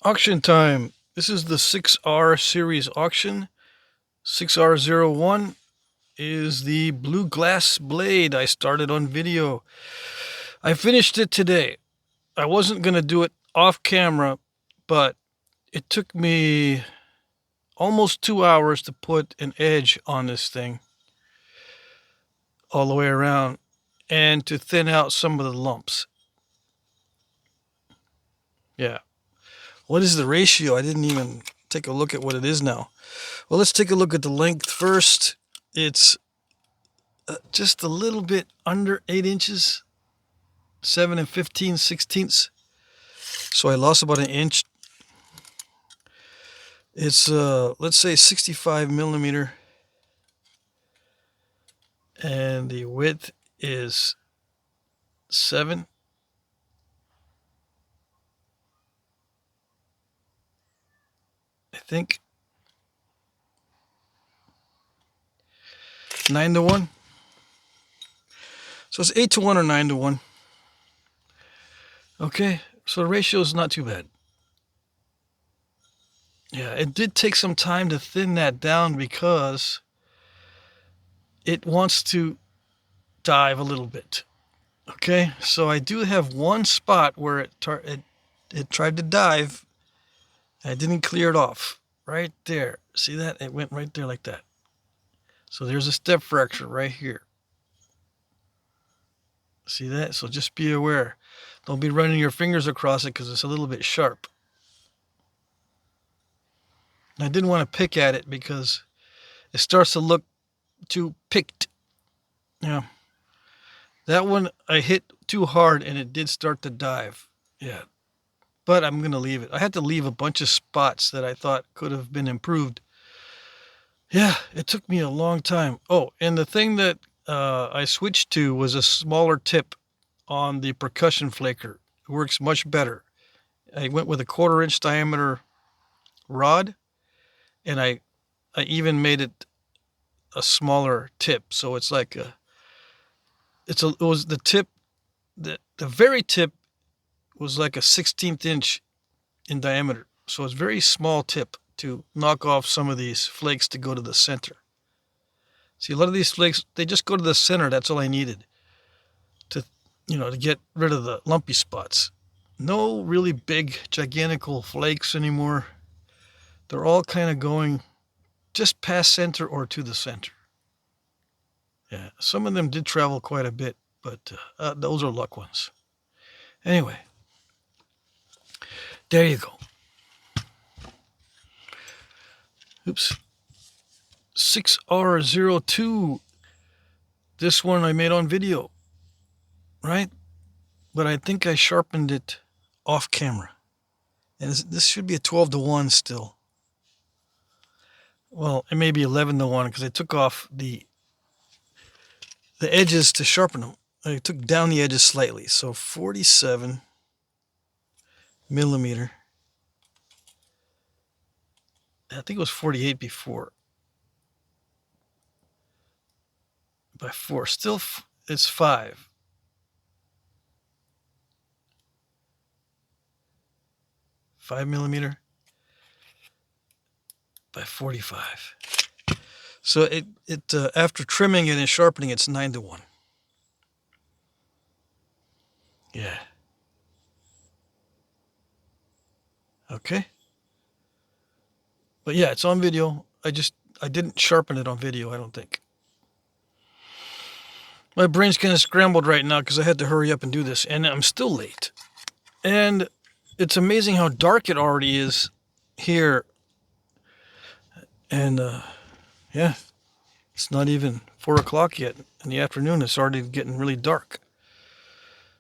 Auction time. This is the 6R series auction. 6R01 is the blue glass blade I started on video. I finished it today. I wasn't going to do it off camera, but it took me almost 2 hours to put an edge on this thing all the way around and to thin out some of the lumps. Yeah. What is the ratio? I didn't even take a look at what it is now. Well, let's take a look at the length first. It's just a little bit under 8 inches, 7 and 15/16. So I lost about an inch. It's, let's say 65 millimeter. And the width is 7. I think. 9-1. So it's 8-1 or 9-1. Okay, so the ratio is not too bad. Yeah, it did take some time to thin that down because it wants to dive a little bit. Okay, so I do have one spot where it tried to dive. I didn't clear it off. Right there. See that? It went right there like that. So there's a step fracture right here. See that? So just be aware. Don't be running your fingers across it because it's a little bit sharp. I didn't want to pick at it because it starts to look too picked. Yeah. That one I hit too hard and it did start to dive. Yeah. But I'm going to leave it. I had to leave a bunch of spots that I thought could have been improved. Yeah, it took me a long time. Oh, and the thing that I switched to was a smaller tip on the percussion flaker. It works much better. I went with a 1/4 inch diameter rod, and I even made it a smaller tip. So it's like it was the tip, the very tip was like a 1/16 inch in diameter. So it's very small tip to knock off some of these flakes to go to the center. See, a lot of these flakes, they just go to the center. That's all I needed to, to get rid of the lumpy spots. No really big, gigantical flakes anymore. They're all kind of going just past center or to the center. Yeah, some of them did travel quite a bit, but those are luck ones. Anyway, there you go. Oops. 6R02. This one I made on video, right? But I think I sharpened it off camera. And this should be a 12-1 still. Well, it may be 11-1 because I took off the edges to sharpen them. I took down the edges slightly. So 47 millimeter. I think it was 48 before. By 4. Still, it's 5. $5 by 45. So it after trimming it and sharpening, it's 9-1. Yeah. Okay. But yeah, it's on video. I didn't sharpen it on video, I don't think. My brain's kind of scrambled right now because I had to hurry up and do this, and I'm still late. And it's amazing how dark it already is here. And yeah, it's not even 4 o'clock yet in the afternoon. It's already getting really dark.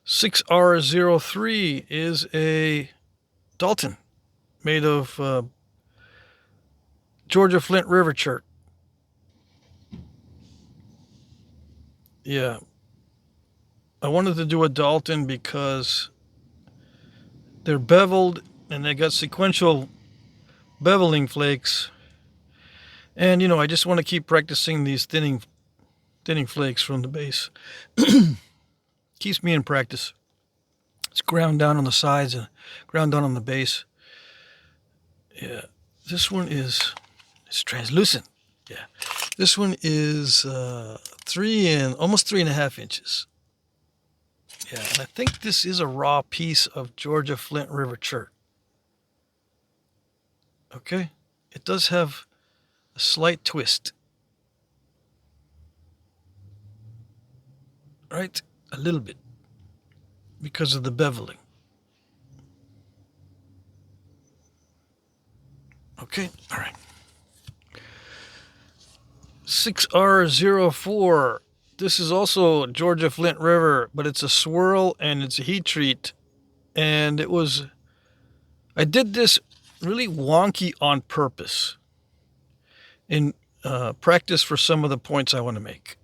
6R03 is a Dalton made of Georgia Flint River chert. Yeah. I wanted to do a Dalton because they're beveled and they got sequential beveling flakes. And, I just want to keep practicing these thinning flakes from the base. Keeps me in practice. It's ground down on the sides and ground down on the base. Yeah, this one is, it's translucent. Yeah, this one is almost 3.5 inches. Yeah, and I think this is a raw piece of Georgia Flint River chert. Okay, it does have a slight twist, right? A little bit because of the beveling. Okay, all right. 6R04. This is also Georgia Flint River, but it's a swirl and it's a heat treat. And I did this really wonky on purpose in practice for some of the points I want to make.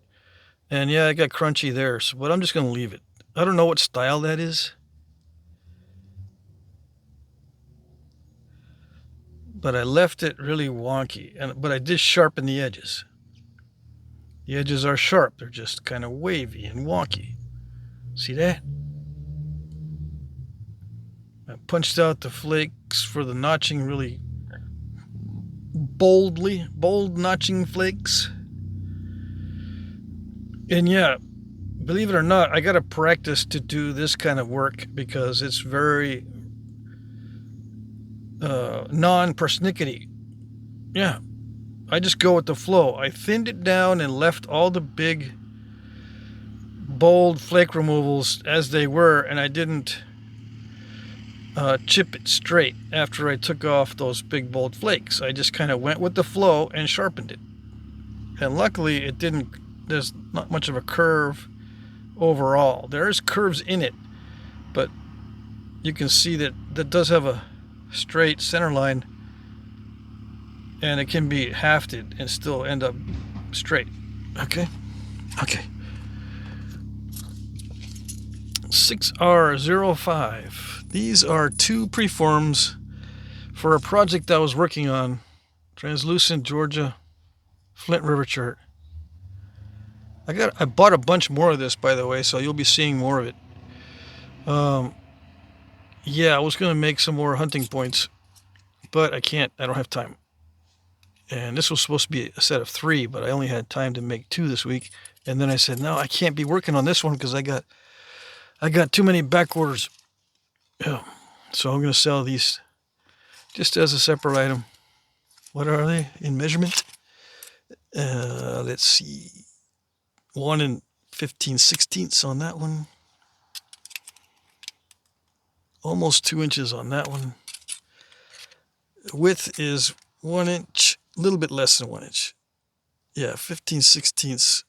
And yeah, I got crunchy there, but I'm just going to leave it. I don't know what style that is, but I left it really wonky. But I did sharpen the edges. The edges are sharp. They're just kind of wavy and wonky. See that? I punched out the flakes for the notching really bold notching flakes. And yeah, believe it or not, I got to practice to do this kind of work because it's very non-persnickety. Yeah, I just go with the flow. I thinned it down and left all the big, bold flake removals as they were, and I didn't chip it straight after I took off those big, bold flakes. I just kind of went with the flow and sharpened it. And luckily, there's not much of a curve overall. There's curves in it, but you can see that does have a straight center line, and it can be hafted and still end up straight. Okay. 6R05. These are 2 preforms for a project I was working on. Translucent Georgia Flint River chert. I bought a bunch more of this, by the way, so you'll be seeing more of it. Yeah, I was going to make some more hunting points, but I can't. I don't have time. And this was supposed to be a set of 3, but I only had time to make 2 this week. And then I said, no, I can't be working on this one because I got too many back orders. Yeah. So I'm going to sell these just as a separate item. What are they in measurement? Let's see. 1 15/16 on that one. Almost 2 inches on that one. Width is 1 inch, a little bit less than 1 inch. Yeah, 15/16.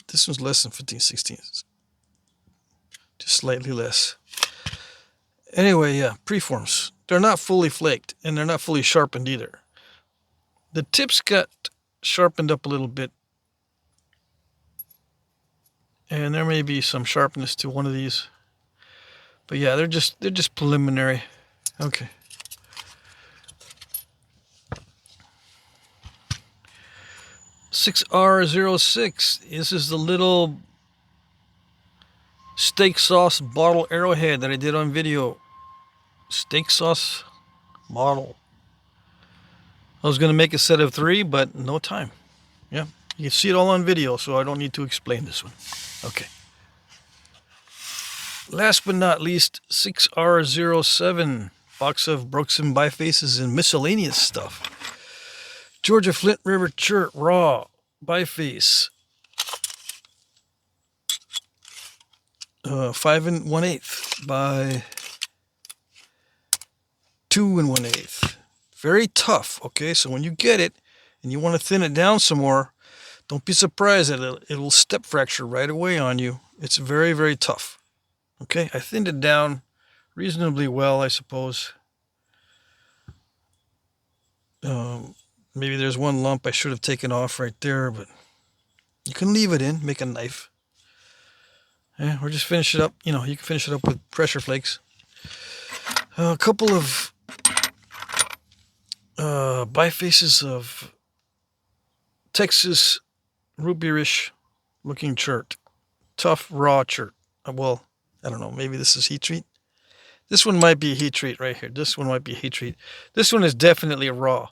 This one's less than 15/16. Just slightly less. Anyway, yeah, preforms. They're not fully flaked, and they're not fully sharpened either. The tips got sharpened up a little bit, and there may be some sharpness to one of these. But yeah, they're just preliminary. Okay. $6R06. This is the little steak sauce bottle Arrowhead that I did on video. Steak sauce bottle. I was going to make a set of 3, but no time. Yeah, you can see it all on video, so I don't need to explain this one. Okay. Last but not least, 6R07. Box of Broxton bifaces and miscellaneous stuff. Georgia Flint River chert raw biface. 5 1/8 by 2 1/8. Very tough. Okay, so when you get it and you want to thin it down some more, don't be surprised that it will step fracture right away on you. It's very, very tough. Okay, I thinned it down reasonably well, I suppose. Maybe there's one lump I should have taken off right there, but you can leave it in, make a knife. Yeah, or just finish it up. You can finish it up with pressure flakes. A couple of bifaces of Texas root beerish looking chert. Tough raw chert. Well, I don't know, maybe this is heat treat. This one might be a heat treat right here. This one might be a heat treat. This one is definitely raw.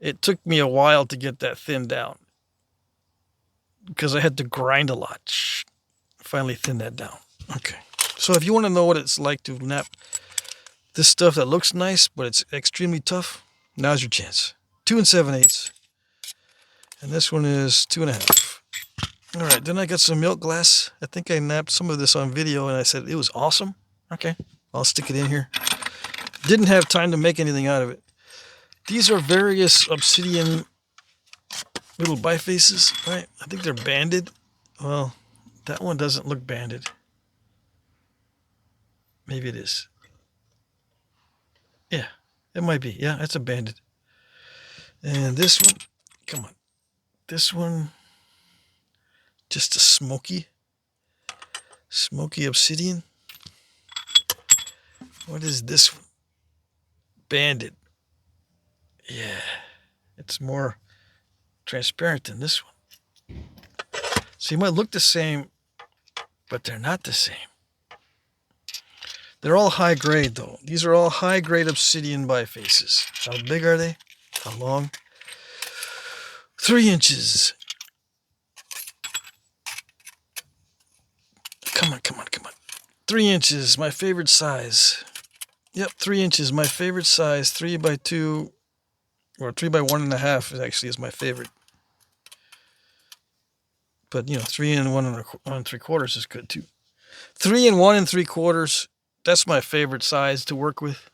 It took me a while to get that thin down because I had to grind a lot. Finally thin that down. Okay. So if you want to know what it's like to nap this stuff that looks nice, but it's extremely tough, now's your chance. 2 7/8. And this one is 2 1/2. All right, then I got some milk glass. I think I napped some of this on video and I said it was awesome. Okay, I'll stick it in here. Didn't have time to make anything out of it. These are various obsidian little bifaces, right? I think they're banded. Well, that one doesn't look banded. Maybe it is. Yeah, it might be. Yeah, it's a banded. And this one, come on. This one, just a smoky obsidian. What is this one? Banded. Yeah, it's more transparent than this one. So you might look the same, but they're not the same. They're all high grade though. These are all high grade obsidian bifaces. How big are they? How long? 3 inches. Come on. 3 inches, my favorite size. Yep, 3 inches, my favorite size. 3 by 2, or 3 by 1.5 actually is my favorite. But 3 and 1 3/4 is good too. 3 and 1 3/4. That's my favorite size to work with.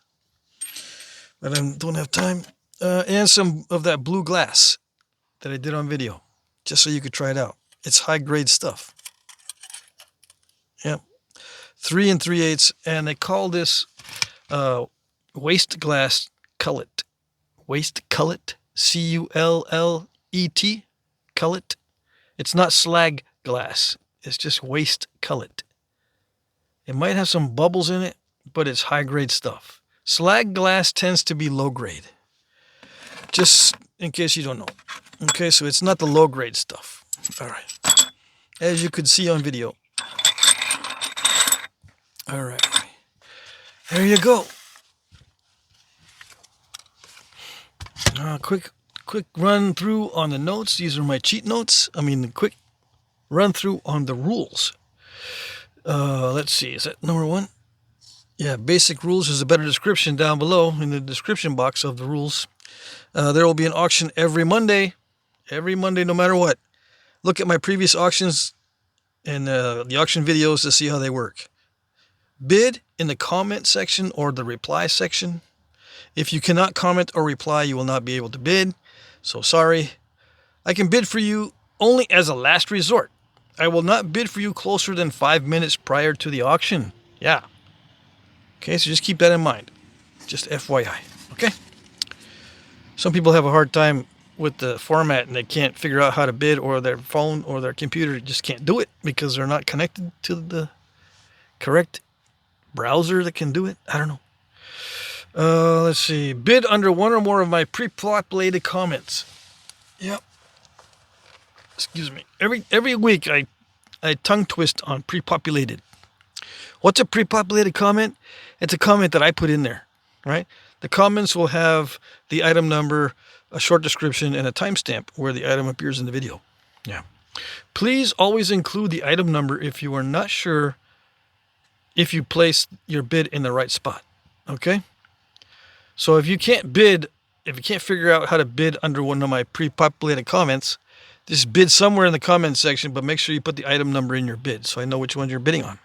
But I don't have time. And some of that blue glass that I did on video, just so you could try it out. It's high grade stuff. Yep. 3 3/8, and they call this waste glass cullet. Waste cullet, cullet, cullet. It's not slag glass. It's just waste cullet. It might have some bubbles in it, but it's high grade stuff. Slag glass tends to be low grade. Just in case you don't know. Okay, so it's not the low grade stuff. All right. As you could see on video. All right. There you go. Quick run through on the notes. These are my cheat notes. The quick run through on the rules. Let's see. Is that number 1? Yeah, basic rules. There's a better description down below in the description box of the rules. There will be an auction every Monday. Every Monday, no matter what. Look at my previous auctions and the auction videos to see how they work. Bid in the comment section or the reply section. If you cannot comment or reply, you will not be able to bid. So sorry. I can bid for you only as a last resort. I will not bid for you closer than 5 minutes prior to the auction. Yeah. Okay, so just keep that in mind. Just FYI. Okay? Some people have a hard time with the format and they can't figure out how to bid, or their phone or their computer just can't do it because they're not connected to the correct browser that can do it. I don't know. Let's see. Bid under one or more of my pre-populated comments. Yep. Excuse me. Every week I tongue twist on pre-populated. What's a pre-populated comment? It's a comment that I put in there, right? The comments will have the item number, a short description, and a timestamp where the item appears in the video. Yeah. Please always include the item number if you are not sure if you place your bid in the right spot. Okay? So if you can't figure out how to bid under one of my pre-populated comments, just bid somewhere in the comments section, but make sure you put the item number in your bid so I know which one you're bidding on.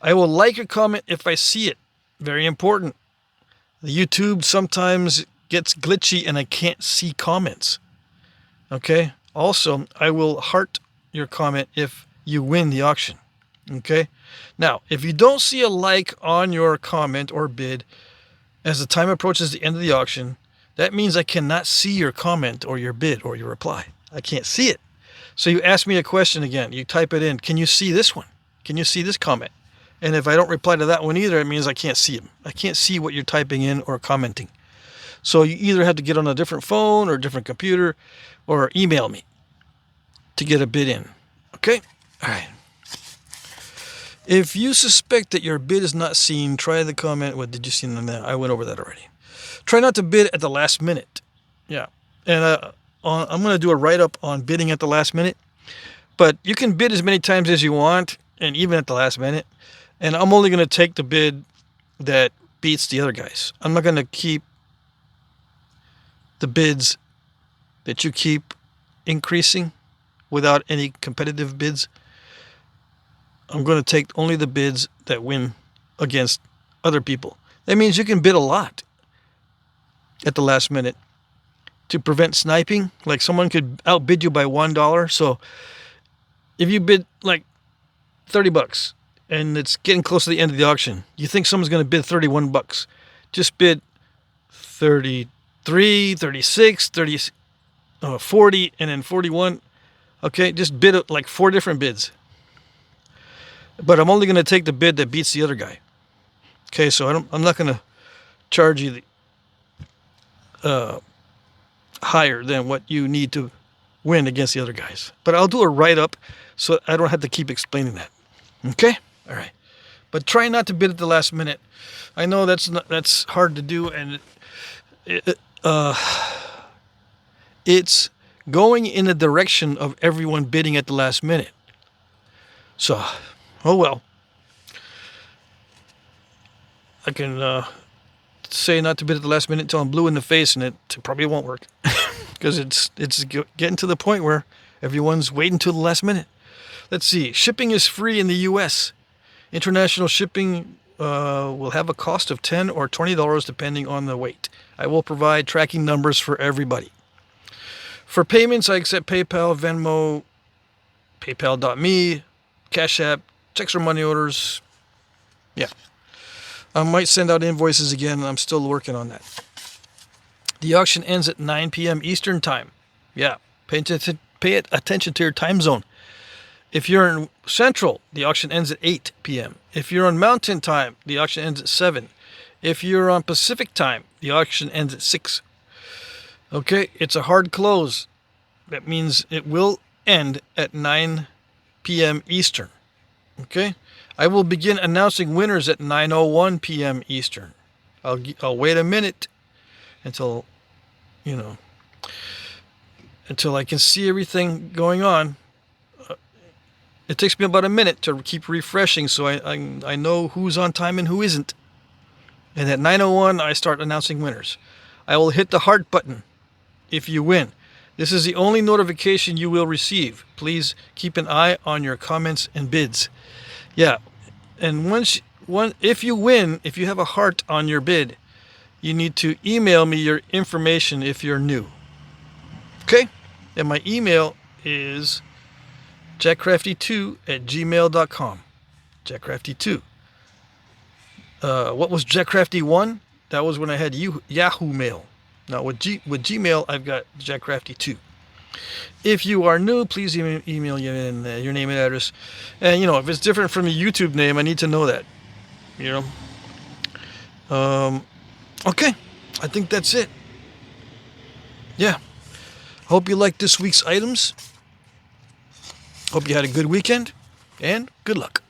I will like your comment if I see it. Very important. The YouTube sometimes gets glitchy and I can't see comments. Okay? Also, I will heart your comment if you win the auction. Okay? Now, if you don't see a like on your comment or bid as the time approaches the end of the auction, that means I cannot see your comment or your bid or your reply. I can't see it. So you ask me a question again. You type it in. Can you see this one? Can you see this comment? And if I don't reply to that one either, it means I can't see them. I can't see what you're typing in or commenting. So you either have to get on a different phone or a different computer or email me to get a bid in. Okay? All right. If you suspect that your bid is not seen, try the comment. What did you see in there? I went over that already. Try not to bid at the last minute. Yeah. And I'm going to do a write-up on bidding at the last minute. But you can bid as many times as you want, and even at the last minute. And I'm only going to take the bid that beats the other guys. I'm not going to keep the bids that you keep increasing without any competitive bids. I'm going to take only the bids that win against other people. That means you can bid a lot at the last minute to prevent sniping. Like someone could outbid you by $1. So if you bid like $30 and it's getting close to the end of the auction, you think someone's going to bid $31. Just bid 33, 36, 30, 40, and then 41. Okay, just bid like 4 different bids. But I'm only going to take the bid that beats the other guy. Okay, so I'm not going to charge you higher than what you need to win against the other guys. But I'll do a write-up so I don't have to keep explaining that. Okay? All right. But try not to bid at the last minute. I know that's hard to do, and it's going in the direction of everyone bidding at the last minute. So, oh well. I can say not to bid at the last minute until I'm blue in the face, and it probably won't work. Because it's getting to the point where everyone's waiting till the last minute. Let's see. Shipping is free in the U.S. International shipping will have a cost of $10 or $20 depending on the weight. I will provide tracking numbers for everybody. For payments, I accept PayPal, Venmo, PayPal.me, Cash App, checks or money orders. Yeah. I might send out invoices again. I'm still working on that. The auction ends at 9 p.m. Eastern Time. Yeah. Pay attention to your time zone. If you're in Central, the auction ends at 8 p.m. If you're on Mountain Time, the auction ends at 7. If you're on Pacific Time, the auction ends at 6. Okay, it's a hard close. That means it will end at 9 p.m. Eastern. Okay? I will begin announcing winners at 9:01 p.m. Eastern. I'll wait a minute until I can see everything going on. It takes me about a minute to keep refreshing so I know who's on time and who isn't. And at 9:01, I start announcing winners. I will hit the heart button if you win. This is the only notification you will receive. Please keep an eye on your comments and bids. Yeah, and if you win, if you have a heart on your bid, you need to email me your information if you're new. Okay? And my email is jackcrafty2@gmail.com. Jackcrafty2. What was Jackcrafty1? That was when I had Yahoo Mail. Now with Gmail, I've got Jackcrafty2. If you are new, please email you in your name and address. And if it's different from your YouTube name, I need to know that. Okay, I think that's it. Yeah. Hope you liked this week's items. Hope you had a good weekend, and good luck.